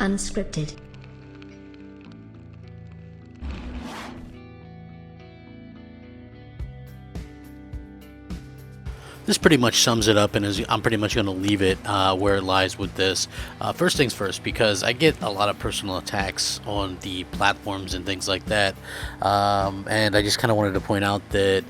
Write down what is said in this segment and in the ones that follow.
Unscripted. This pretty much sums it up, and I'm pretty much going to leave it where it lies with this. First things first, because I get a lot of personal attacks on the platforms and things like that, and I just kind of wanted to point out that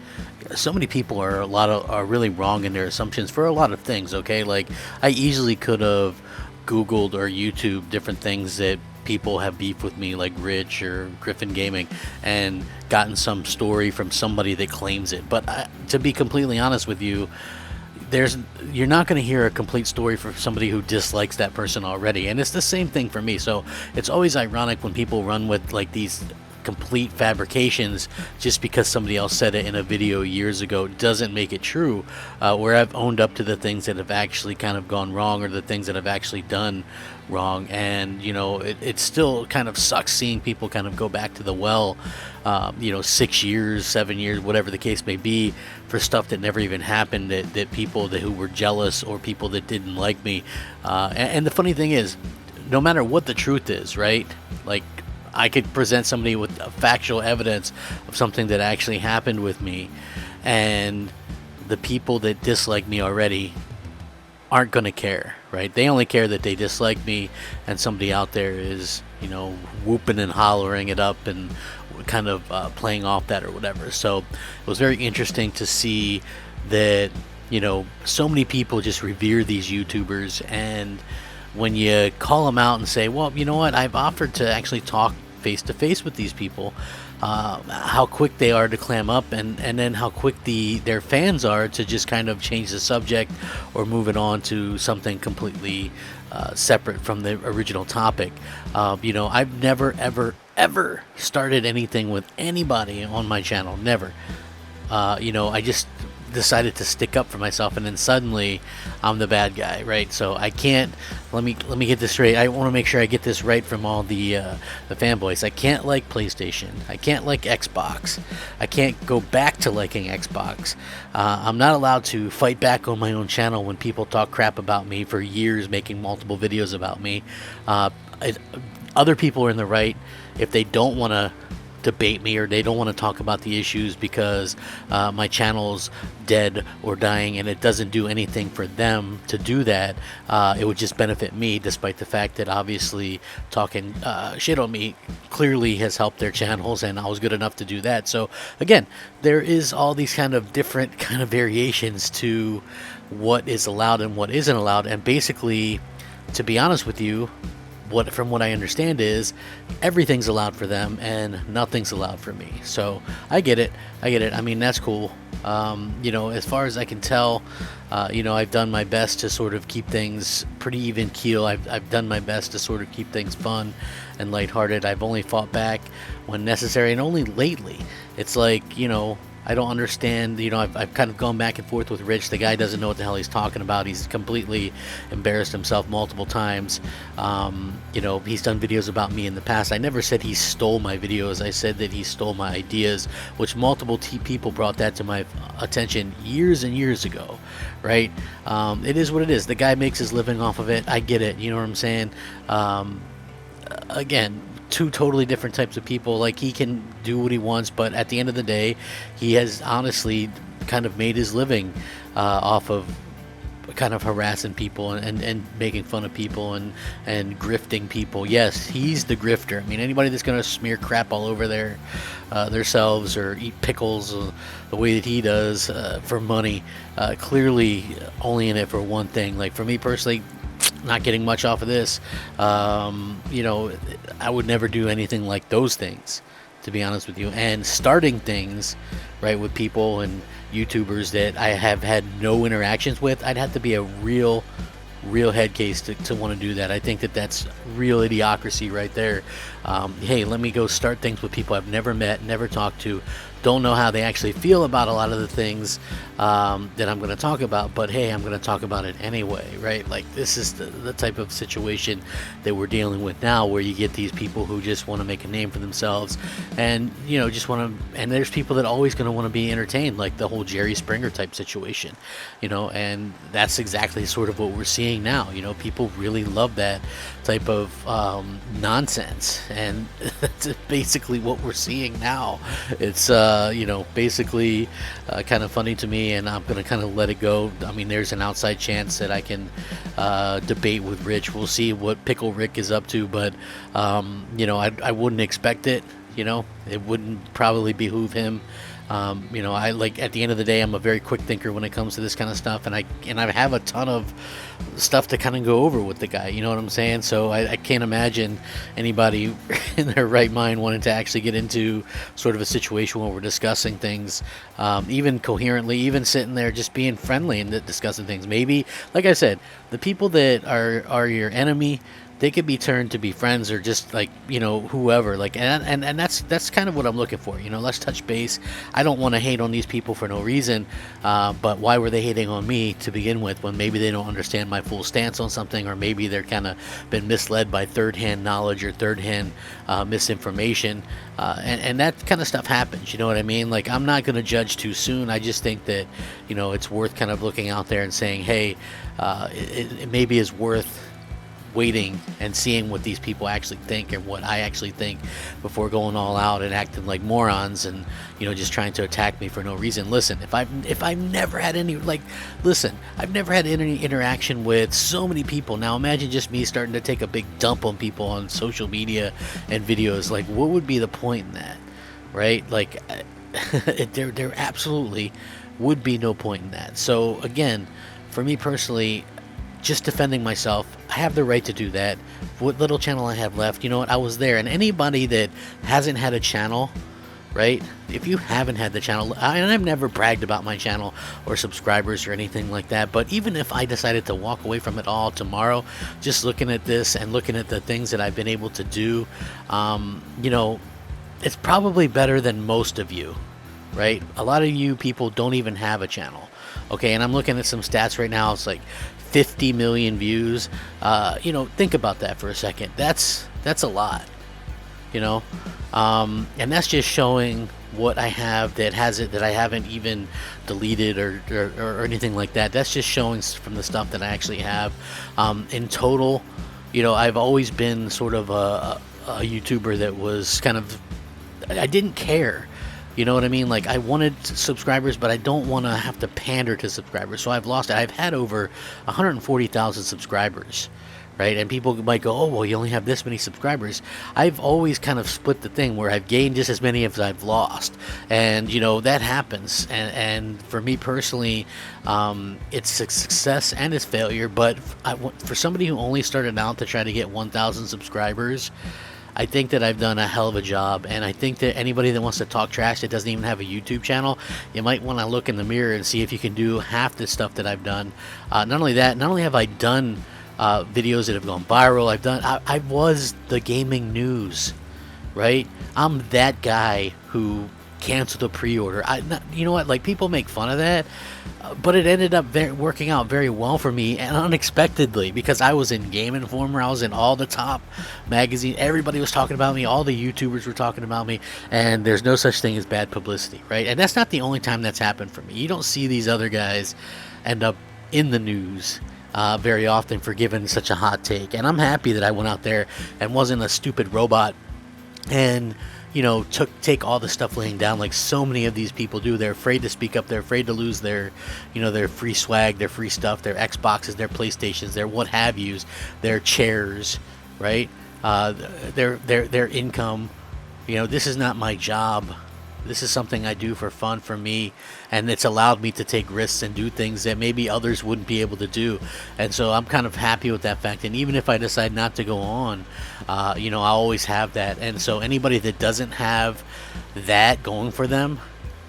so many people are really wrong in their assumptions for a lot of things. Okay, like I easily could have Googled or YouTube different things that people have beef with me, like Rich or Griffin Gaming, and gotten some story from somebody that claims it. But to be completely honest with you, you're not going to hear a complete story from somebody who dislikes that person already, and it's the same thing for me. So it's always ironic when people run with like these complete fabrications just because somebody else said it in a video years ago doesn't make it true, where I've owned up to the things that have actually kind of gone wrong or the things that I've actually done wrong. And it still kind of sucks seeing people kind of go back to the well 6 years, 7 years, whatever the case may be, for stuff that never even happened, that people who were jealous or people that didn't like me, and the funny thing is, no matter what the truth is, right, like I could present somebody with factual evidence of something that actually happened with me, and the people that dislike me already aren't going to care, right? They only care that they dislike me, and somebody out there is, whooping and hollering it up and kind of playing off that or whatever. So it was very interesting to see that, so many people just revere these YouTubers, and when you call them out and say, well, you know what, I've offered to actually talk face to face with these people, how quick they are to clam up, and then how quick their fans are to just kind of change the subject or move it on to something completely separate from the original topic. I've never ever started anything with anybody on my channel, never. I just decided to stick up for myself, and then suddenly I'm the bad guy, right? So I can't, let me get this straight. I want to make sure I get this right from all the fanboys. I can't like PlayStation. I can't like Xbox. I can't go back to liking Xbox. I'm not allowed to fight back on my own channel when people talk crap about me for years, making multiple videos about me. Other people are in the right if they don't want to debate me or they don't want to talk about the issues because my channel's dead or dying, and it doesn't do anything for them to do that. It would just benefit me, despite the fact that obviously talking shit on me clearly has helped their channels, and I was good enough to do that. So again, there is all these kind of different kind of variations to what is allowed and what isn't allowed, and basically, to be honest with you, from what I understand is everything's allowed for them and nothing's allowed for me. So I get it. I mean, that's cool. As far as I can tell, I've done my best to sort of keep things pretty even keel. I've done my best to sort of keep things fun and lighthearted. I've only fought back when necessary, and only lately. It's like, I don't understand. I've kind of gone back and forth with Rich. The guy doesn't know what the hell he's talking about. He's completely embarrassed himself multiple times. He's done videos about me in the past. I never said he stole my videos. I said that he stole my ideas, which multiple people brought that to my attention years and years ago, right? It is what it is. The guy makes his living off of it. I get it. You know what I'm saying? Again, two totally different types of people. Like, he can do what he wants, but at the end of the day, he has honestly kind of made his living off of kind of harassing people and making fun of people and grifting people. Yes, he's the grifter. I mean, anybody that's going to smear crap all over theirselves or eat pickles the way that he does for money, clearly only in it for one thing. Like, for me personally, not getting much off of this. I would never do anything like those things, to be honest with you. And starting things, right, with people and YouTubers that I have had no interactions with, I'd have to be a real head case to want to do that. I think that's real idiocracy right there. Hey, let me go start things with people I've never met, never talked to, don't know how they actually feel about a lot of the things that I'm going to talk about, but hey, I'm going to talk about it anyway, right? Like, this is the type of situation that we're dealing with now, where you get these people who just want to make a name for themselves, and just want to, and there's people that are always going to want to be entertained, like the whole Jerry Springer type situation, and that's exactly sort of what we're seeing now. People really love that type of nonsense, and that's basically what we're seeing now. It's basically kind of funny to me, and I'm gonna kind of let it go. I mean, there's an outside chance that I can debate with Rich. We'll see what Pickle Rick is up to, but I wouldn't expect it. It wouldn't probably behoove him. I like, at the end of the day, I'm a very quick thinker when it comes to this kind of stuff, and I have a ton of stuff to kind of go over with the guy. You know what I'm saying? So I can't imagine anybody in their right mind wanting to actually get into sort of a situation where we're discussing things, even coherently, even sitting there just being friendly and discussing things. Maybe, like I said, the people that are your enemy, they could be turned to be friends, or just like whoever, like, and that's kind of what I'm looking for. Let's touch base. I don't want to hate on these people for no reason, but why were they hating on me to begin with, when maybe they don't understand my full stance on something, or maybe they're kind of been misled by third-hand knowledge or third-hand misinformation, and that kind of stuff happens. You know what I mean? Like, I'm not going to judge too soon. I just think that it's worth kind of looking out there and saying, hey, it maybe is worth waiting and seeing what these people actually think and what I actually think before going all out and acting like morons and just trying to attack me for no reason. Listen, if I've never had any, like, listen, I've never had any interaction with so many people. Now imagine just me starting to take a big dump on people on social media and videos. Like, what would be the point in that, right? Like, there absolutely would be no point in that. So again, for me personally, just defending myself, I have the right to do that. What little channel I have left, you know what, I was there. And anybody that hasn't had a channel, right, if you haven't had the channel, and I've never bragged about my channel or subscribers or anything like that, but even if I decided to walk away from it all tomorrow, just looking at this and looking at the things that I've been able to do, it's probably better than most of you, right? A lot of you people don't even have a channel. Okay, and I'm looking at some stats right now. It's like 50 million views. Think about that for a second. That's a lot, and that's just showing what I have that I haven't even deleted or anything like that. That's just showing from the stuff that I actually have. In total, I've always been sort of a YouTuber that was kind of, I didn't care. You know what I mean? Like, I wanted subscribers, but I don't want to have to pander to subscribers. So I've lost it. I've had over 140,000 subscribers, right? And people might go, oh, well, you only have this many subscribers. I've always kind of split the thing where I've gained just as many as I've lost. And, that happens. And for me personally, it's a success and it's failure. But for somebody who only started out to try to get 1,000 subscribers, I think that I've done a hell of a job, and I think that anybody that wants to talk trash that doesn't even have a YouTube channel, you might want to look in the mirror and see if you can do half the stuff that I've done. Not only have I done videos that have gone viral, I was the gaming news, right? I'm that guy who canceled a pre-order. You know what? Like, people make fun of that, but it ended up working out very well for me, and unexpectedly, because I was in Game Informer, I was in all the top magazines, everybody was talking about me, all the YouTubers were talking about me, and there's no such thing as bad publicity, right? And that's not the only time that's happened for me. You don't see these other guys end up in the news very often for giving such a hot take, and I'm happy that I went out there and wasn't a stupid robot and take all the stuff laying down like so many of these people do. They're afraid to speak up. They're afraid to lose their free swag, their free stuff, their Xboxes, their PlayStations, their what have yous, their chairs, right? Their income. This is not my job. This is something I do for fun, for me, and it's allowed me to take risks and do things that maybe others wouldn't be able to do. And so I'm kind of happy with that fact. And even if I decide not to go on, I always have that. And so anybody that doesn't have that going for them,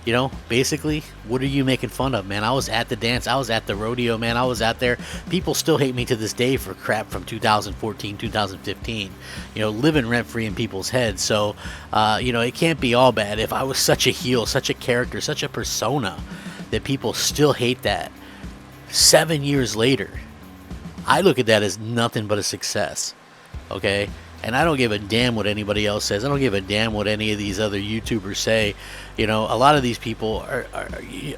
You know, basically, what are you making fun of, man? I was at the dance. I was at the rodeo, man. I was out there. People still hate me to this day for crap from 2014, 2015. You know, living rent-free in people's heads. So, you know, it can't be all bad. If I was such a heel, such a character, such a persona, that people still hate that 7 years later, I look at that as nothing but a success. Okay? And I don't give a damn what anybody else says. I don't give a damn what any of these other YouTubers say. You know, a lot of these people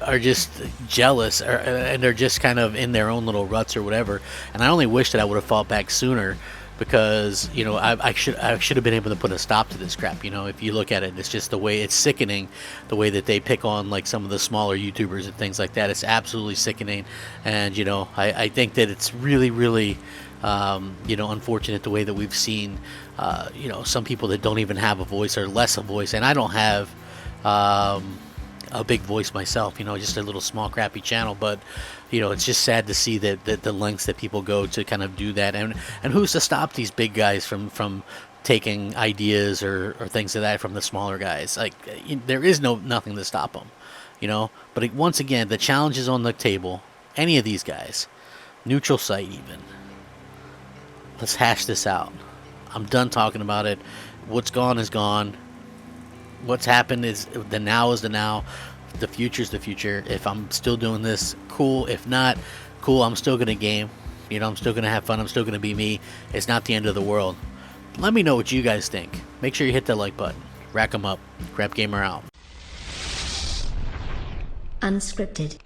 are just jealous, and they're just kind of in their own little ruts or whatever. And I only wish that I would have fought back sooner, because, you know, I should have been able to put a stop to this crap. You know, if you look at it, it's just the way, it's sickening, the way that they pick on like some of the smaller YouTubers and things like that. It's absolutely sickening. And, you know, I think that it's really, really, you know, unfortunate the way that we've seen, you know, some people that don't even have a voice or less a voice. And I don't have a big voice myself, you know, just a little small crappy channel. But, you know, it's just sad to see that the lengths that people go to kind of do that. And who's to stop these big guys from taking ideas or things like that from the smaller guys? Like, there is nothing to stop them, you know. But once again, the challenge is on the table. Any of these guys, neutral site even. Let's hash this out. I'm done talking about it. What's gone is gone. What's happened is the now is the now. The future is the future. If I'm still doing this, cool. If not, cool. I'm still going to game. You know, I'm still going to have fun. I'm still going to be me. It's not the end of the world. Let me know what you guys think. Make sure you hit that like button. Rack 'em up. Crapgamer out. Unscripted.